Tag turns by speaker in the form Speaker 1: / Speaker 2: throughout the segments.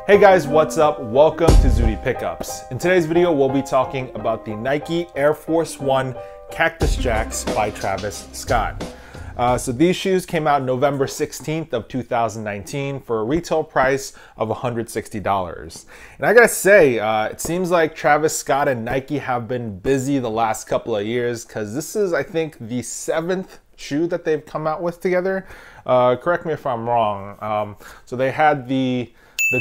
Speaker 1: Hey guys, what's up? Welcome to Zooty Pickups. In today's video, we'll be talking about the Nike Air Force 1 Cactus Jacks by Travis Scott. So these shoes came out November 16th of 2019 for a retail price of $160. And I gotta say, it seems like Travis Scott and Nike have been busy the last couple of years because this is, I think, the 7th shoe that they've come out with together. Correct me if I'm wrong. So they had the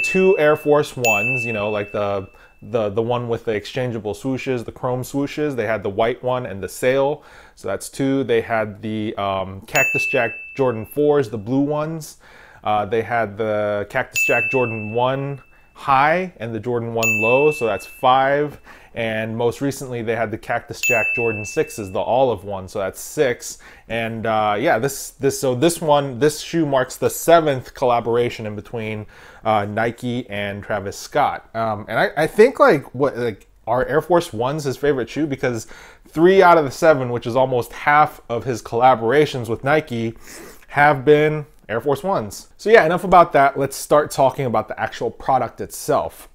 Speaker 1: two Air Force Ones, you know, like the one with the exchangeable swooshes, the chrome swooshes. They had the white one and the sail, so that's two. They had the Cactus Jack Jordan 4s, the blue ones. They had the Cactus Jack Jordan 1 high and the Jordan 1 low, so that's 5. And most recently they had the Cactus Jack Jordan 6s, the olive one, so that's 6. And yeah, this shoe marks the 7th collaboration in between Nike and Travis Scott. And I think like our Air Force 1's his favorite shoe because 3 out of the 7, which is almost half of his collaborations with Nike, have been Air Force 1s. So yeah, enough about that. Let's start talking about the actual product itself.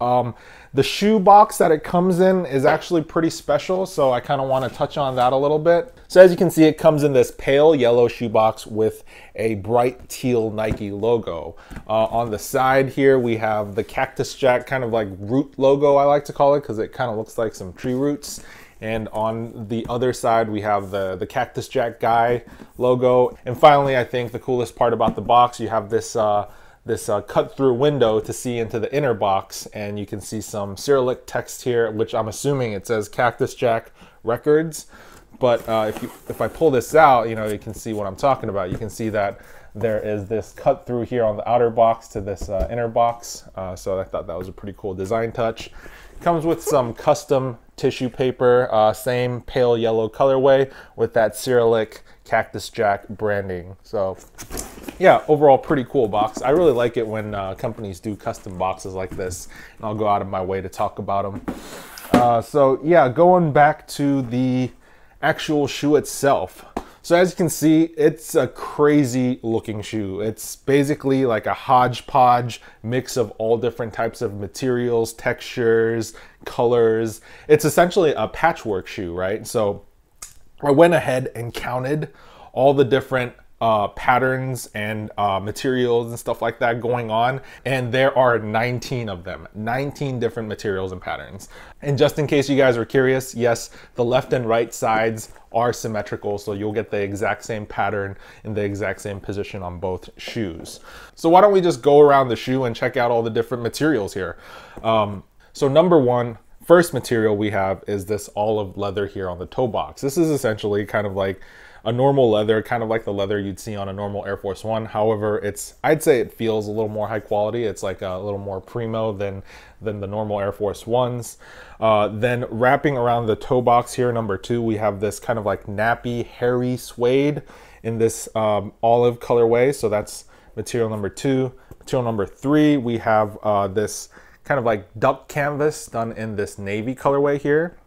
Speaker 1: The shoe box that it comes in is actually pretty special, so I kind of want to touch on that a little bit. So as you can see, it comes in this pale yellow shoe box with a bright teal Nike logo. On the side here, we have the Cactus Jack kind of like root logo, I like to call it, because it kind of looks like some tree roots. And on the other side, we have the Cactus Jack guy logo. And finally, I think the coolest part about the box, you have this cut-through window to see into the inner box, and you can see some Cyrillic text here, which I'm assuming it says Cactus Jack Records. But if I pull this out, you know, you can see what I'm talking about. You can see that there is this cut through here on the outer box to this inner box. So I thought that was a pretty cool design touch. Comes with some custom tissue paper, same pale yellow colorway with that Cyrillic Cactus Jack branding. So yeah, overall pretty cool box. I really like it when companies do custom boxes like this, and I'll go out of my way to talk about them. So yeah, going back to the actual shoe itself. So as you can see, it's a crazy looking shoe. It's basically like a hodgepodge mix of all different types of materials, textures, colors. It's essentially a patchwork shoe, right? So I went ahead and counted all the different patterns and materials and stuff like that going on, and there are 19 of them, 19 different materials and patterns. And just in case you guys are curious, yes, the left and right sides are symmetrical, so you'll get the exact same pattern in the exact same position on both shoes. So why don't we just go around the shoe and check out all the different materials here. So number one, first material we have is this olive leather here on the toe box. This is essentially kind of like a normal leather, kind of like the leather you'd see on a normal Air Force 1. However, I'd say it feels a little more high quality. It's like a little more primo than the normal Air Force 1s. Then wrapping around the toe box here, number 2, we have this kind of like nappy, hairy suede in this olive colorway. So that's material number 2. Material number 3, we have this kind of like duck canvas done in this navy colorway here.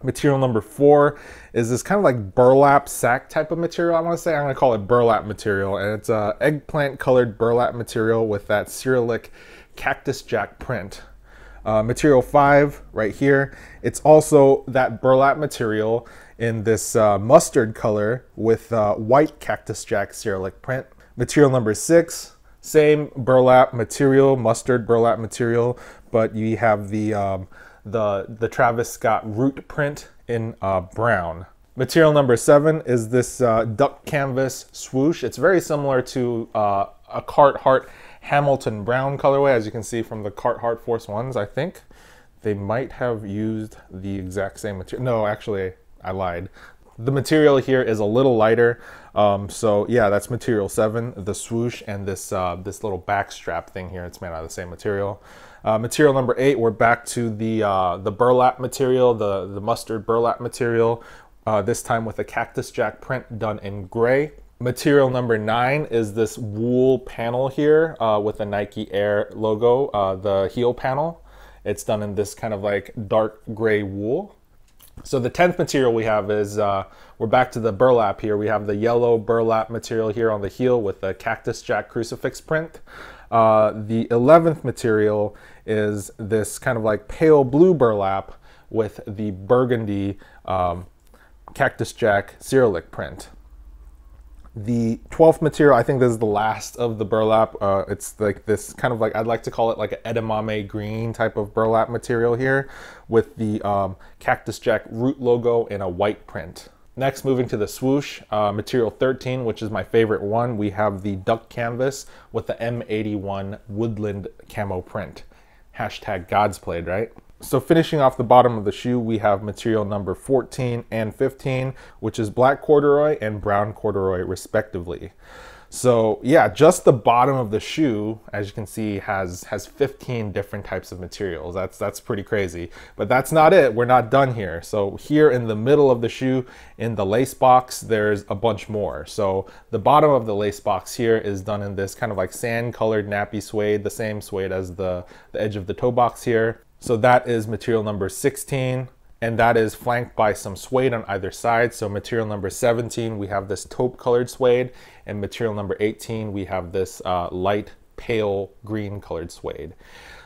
Speaker 1: Material number 4 is this kind of like burlap sack type of material. I'm gonna call it burlap material, and it's a eggplant colored burlap material with that Cyrillic Cactus Jack print. Material 5 right here, it's also that burlap material in this mustard color with white Cactus Jack Cyrillic print. Material number 6, same burlap material, mustard burlap material, but you have the Travis Scott root print in brown. Material number 7 is this duck canvas swoosh. It's very similar to a Carhartt Hamilton brown colorway, as you can see from the Carhartt Force 1s. I think they might have used the exact same material. No, actually, I lied. The material here is a little lighter. So yeah, that's material 7, the swoosh, and this little back strap thing here. It's made out of the same material. Material number 8, we're back to the burlap material, the mustard burlap material, this time with a Cactus Jack print done in gray. Material number 9 is this wool panel here with the Nike Air logo, the heel panel. It's done in this kind of like dark gray wool. So the 10th material we have is, we're back to the burlap here. We have the yellow burlap material here on the heel with the Cactus Jack crucifix print. The 11th material is this kind of like pale blue burlap with the burgundy Cactus Jack Cyrillic print. The 12th material, I think this is the last of the burlap. It's like this kind of like, I'd like to call it like an edamame green type of burlap material here with the Cactus Jack root logo in a white print. Next, moving to the swoosh, material 13, which is my favorite one, we have the duck canvas with the M81 woodland camo print. Hashtag God's played, right? So finishing off the bottom of the shoe, we have material number 14 and 15, which is black corduroy and brown corduroy respectively. So yeah, just the bottom of the shoe, as you can see, has 15 different types of materials. That's pretty crazy, but that's not it. We're not done here. So here in the middle of the shoe, in the lace box, there's a bunch more. So the bottom of the lace box here is done in this kind of like sand colored nappy suede, the same suede as the edge of the toe box here. So that is material number 16, and that is flanked by some suede on either side. So material number 17, we have this taupe colored suede, and material number 18, we have this light pale green colored suede.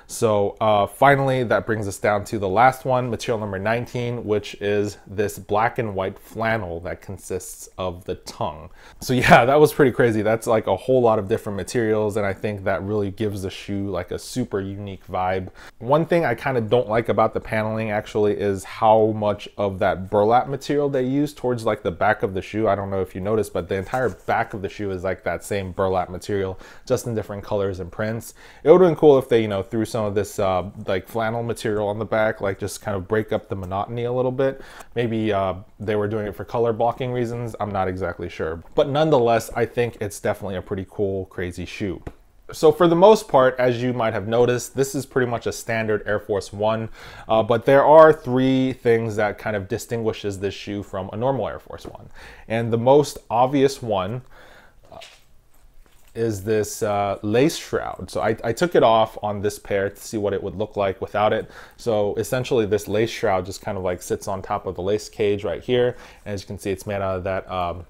Speaker 1: So finally, that brings us down to the last one, material number 19, which is this black and white flannel that consists of the tongue. So yeah, that was pretty crazy. That's like a whole lot of different materials, and I think that really gives the shoe like a super unique vibe. One thing I kind of don't like about the paneling actually is how much of that burlap material they use towards like the back of the shoe. I don't know if you noticed, but the entire back of the shoe is like that same burlap material, just in different colors and prints. It would have been cool if they, you know, threw some of this like flannel material on the back, like just kind of break up the monotony a little bit. Maybe they were doing it for color blocking reasons. I'm not exactly sure, but nonetheless, I think it's definitely a pretty cool, crazy shoe. So for the most part, as you might have noticed, this is pretty much a standard Air Force One, but there are three things that kind of distinguishes this shoe from a normal Air Force One. And the most obvious one is this lace shroud. So I took it off on this pair to see what it would look like without it. So essentially this lace shroud just kind of like sits on top of the lace cage right here. And as you can see, it's made out of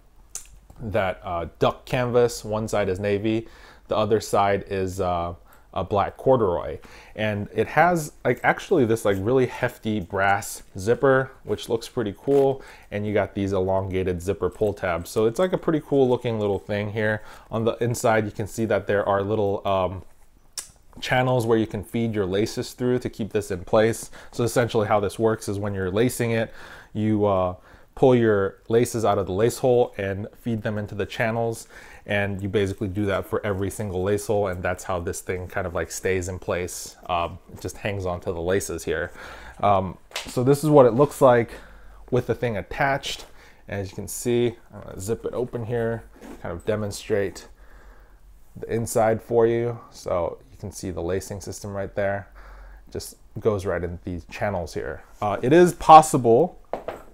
Speaker 1: that duck canvas. One side is navy, the other side is a black corduroy, and it has like actually this like really hefty brass zipper, which looks pretty cool, and you got these elongated zipper pull tabs. So it's like a pretty cool looking little thing here. On the inside, you can see that there are little channels where you can feed your laces through to keep this in place. So essentially how this works is when you're lacing it, you pull your laces out of the lace hole and feed them into the channels, and you basically do that for every single lace hole, and that's how this thing kind of like stays in place. It just hangs onto the laces here. So this is what it looks like with the thing attached. As you can see, I'm gonna zip it open here, kind of demonstrate the inside for you. So you can see the lacing system right there. Just goes right in these channels here. It is possible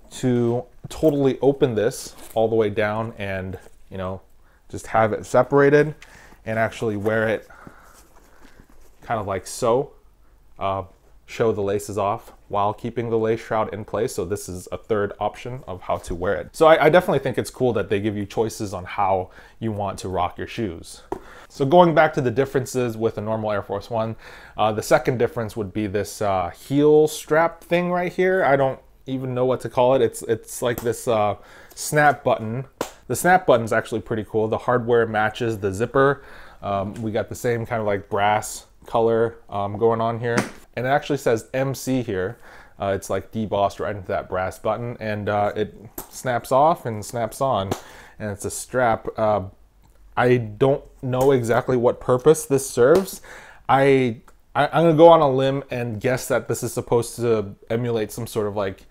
Speaker 1: to totally open this all the way down and, you know, just have it separated and actually wear it kind of like so. Show the laces off while keeping the lace shroud in place. So this is a third option of how to wear it. So I definitely think it's cool that they give you choices on how you want to rock your shoes. So going back to the differences with a normal Air Force One, the second difference would be this heel strap thing right here. I don't even know what to call it. It's like this snap button. The snap button is actually pretty cool. The hardware matches the zipper. We got the same kind of like brass color going on here. And it actually says MC here. It's like debossed right into that brass button, and it snaps off and snaps on, and it's a strap. I don't know exactly what purpose this serves. I'm gonna go on a limb and guess that this is supposed to emulate some sort of like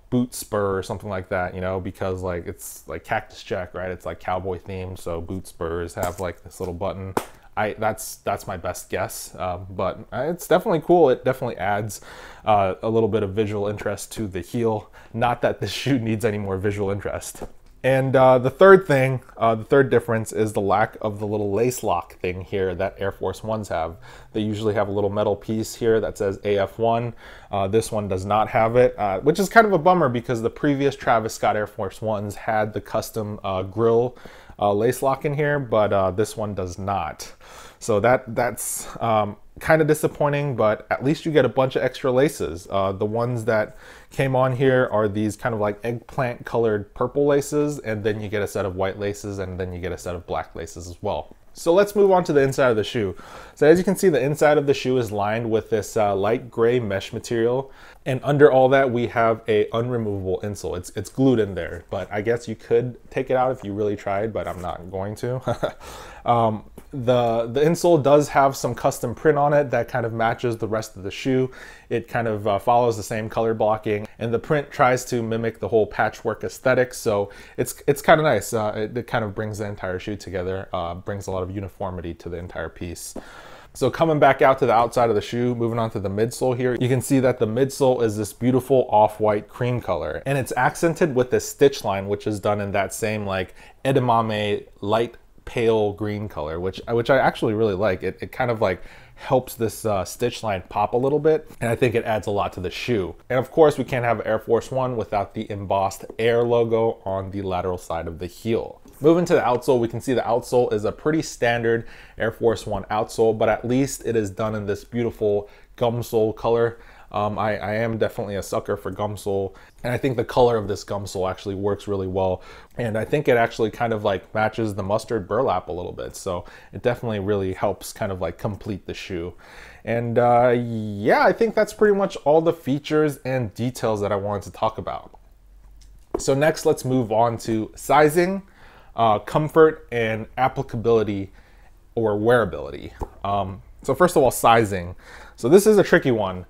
Speaker 1: boot spur or something like that, you know, because like it's like Cactus Jack, right? It's like cowboy themed, so boot spurs have like this little button. That's my best guess, but it's definitely cool. It definitely adds a little bit of visual interest to the heel. Not that this shoe needs any more visual interest. And the third thing, the third difference is the lack of the little lace lock thing here that Air Force Ones have. They usually have a little metal piece here that says AF1. This one does not have it, which is kind of a bummer because the previous Travis Scott Air Force Ones had the custom grill lace lock in here, but this one does not. So that's kind of disappointing, but at least you get a bunch of extra laces. The ones that came on here are these kind of like eggplant colored purple laces, and then you get a set of white laces, and then you get a set of black laces as well. So let's move on to the inside of the shoe. So as you can see, the inside of the shoe is lined with this light gray mesh material. And under all that, we have a unremovable insole. It's glued in there, but I guess you could take it out if you really tried, but I'm not going to. The insole does have some custom print on it that kind of matches the rest of the shoe. It kind of follows the same color blocking, and the print tries to mimic the whole patchwork aesthetic, so it's kind of nice. It kind of brings the entire shoe together, brings a lot of uniformity to the entire piece. So coming back out to the outside of the shoe, moving on to the midsole here, you can see that the midsole is this beautiful off-white cream color, and it's accented with this stitch line, which is done in that same like edamame light pale green color, which I actually really like. It kind of like helps this stitch line pop a little bit, and I think it adds a lot to the shoe. And of course, we can't have Air Force One without the embossed Air logo on the lateral side of the heel. Moving to the outsole, we can see the outsole is a pretty standard Air Force One outsole, but at least it is done in this beautiful gum sole color. I am definitely a sucker for gum sole, and I think the color of this gum sole actually works really well, and I think it actually kind of like matches the mustard burlap a little bit, so it definitely really helps kind of like complete the shoe. And yeah, I think that's pretty much all the features and details that I wanted to talk about. So next, let's move on to sizing, comfort, and applicability or wearability. So first of all, sizing. So this is a tricky one.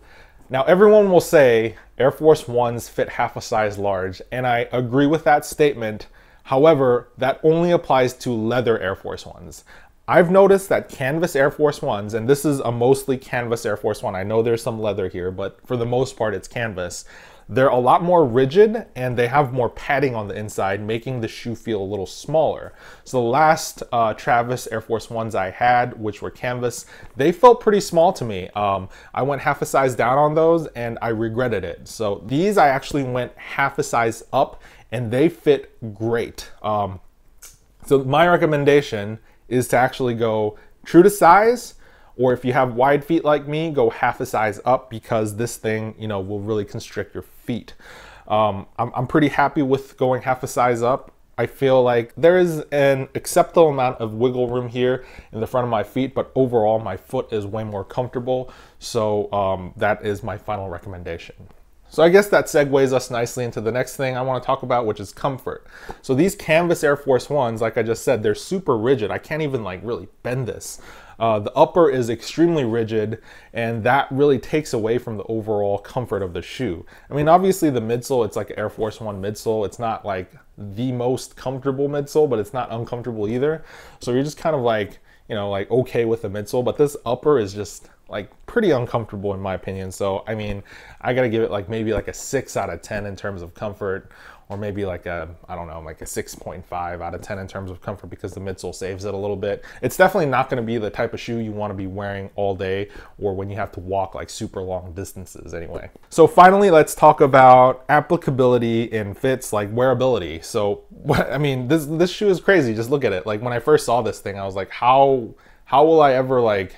Speaker 1: Now, everyone will say Air Force Ones fit half a size large, and I agree with that statement. However, that only applies to leather Air Force Ones. I've noticed that canvas Air Force Ones, and this is a mostly canvas Air Force One. I know there's some leather here, but for the most part, it's canvas. They're a lot more rigid, and they have more padding on the inside, making the shoe feel a little smaller. So the last Travis Air Force Ones I had, which were canvas, they felt pretty small to me. I went half a size down on those, and I regretted it. So these I actually went half a size up, and they fit great. So my recommendation is to actually go true to size, or if you have wide feet like me, go half a size up, because this thing, you know, will really constrict your feet. I'm pretty happy with going half a size up. I feel like there is an acceptable amount of wiggle room here in the front of my feet, but overall my foot is way more comfortable. So that is my final recommendation. So I guess that segues us nicely into the next thing I want to talk about, which is comfort. So these canvas Air Force Ones, like I just said, they're super rigid. I can't even like really bend this. The upper is extremely rigid, and that really takes away from the overall comfort of the shoe. I mean, obviously the midsole, it's like Air Force One midsole. It's not like the most comfortable midsole, but it's not uncomfortable either. So you're just kind of like, you know, like okay with the midsole, but this upper is just like pretty uncomfortable in my opinion. So, I mean, I gotta give it like maybe like a 6 out of 10 in terms of comfort, or maybe like a, I don't know, like a 6.5 out of 10 in terms of comfort, because the midsole saves it a little bit. It's definitely not gonna be the type of shoe you wanna be wearing all day, or when you have to walk like super long distances anyway. So finally, let's talk about applicability and fits, like wearability. So, I mean, this shoe is crazy. Just look at it. Like when I first saw this thing, I was like, how will I ever like,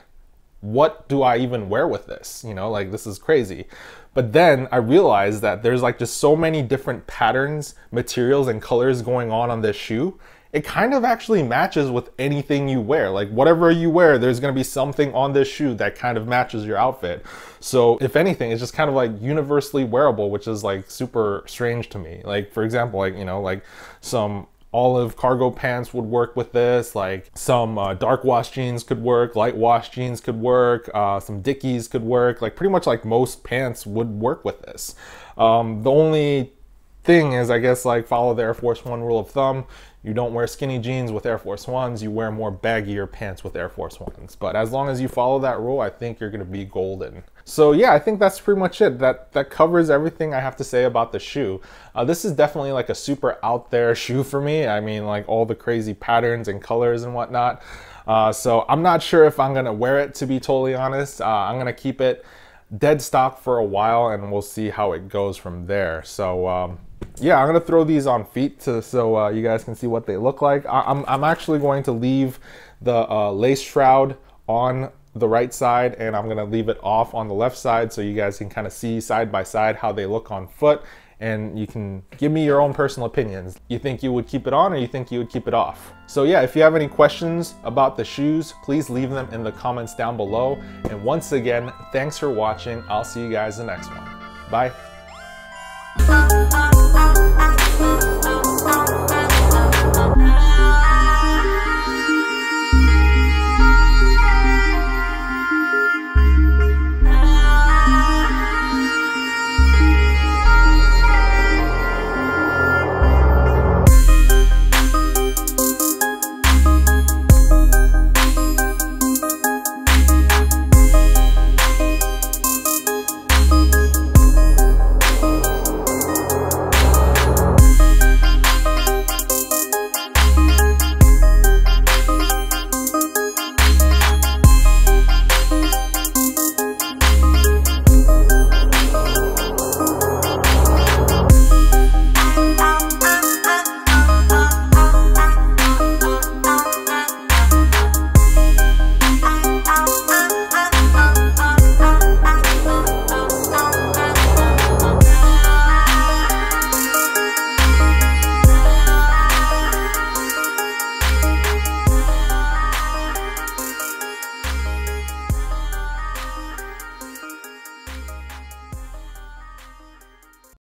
Speaker 1: what do I even wear with this? You know, like this is crazy. But then I realized that there's like just so many different patterns, materials, and colors going on this shoe. It kind of actually matches with anything you wear. Like whatever you wear, there's gonna be something on this shoe that kind of matches your outfit. So if anything, it's just kind of like universally wearable, which is like super strange to me. Like for example, like, you know, like some olive cargo pants would work with this, like some dark wash jeans could work, light wash jeans could work, some Dickies could work, like pretty much like most pants would work with this. The only thing is, I guess, like follow the Air Force One rule of thumb. You don't wear skinny jeans with Air Force Ones, you wear more baggier pants with Air Force Ones. But as long as you follow that rule, I think you're gonna be golden. So yeah, I think that's pretty much it. That covers everything I have to say about the shoe. This is definitely like a super out there shoe for me. I mean, like all the crazy patterns and colors and whatnot. So I'm not sure if I'm gonna wear it, to be totally honest. I'm gonna keep it dead stock for a while and we'll see how it goes from there. So yeah, I'm gonna throw these on feet so you guys can see what they look like. I'm actually going to leave the lace shroud on the right side and I'm gonna leave it off on the left side so you guys can kind of see side by side how they look on foot, and you can give me your own personal opinions. You think you would keep it on or you think you would keep it off? So yeah, if you have any questions about the shoes, please leave them in the comments down below. And once again, thanks for watching. I'll see you guys in the next one. Bye.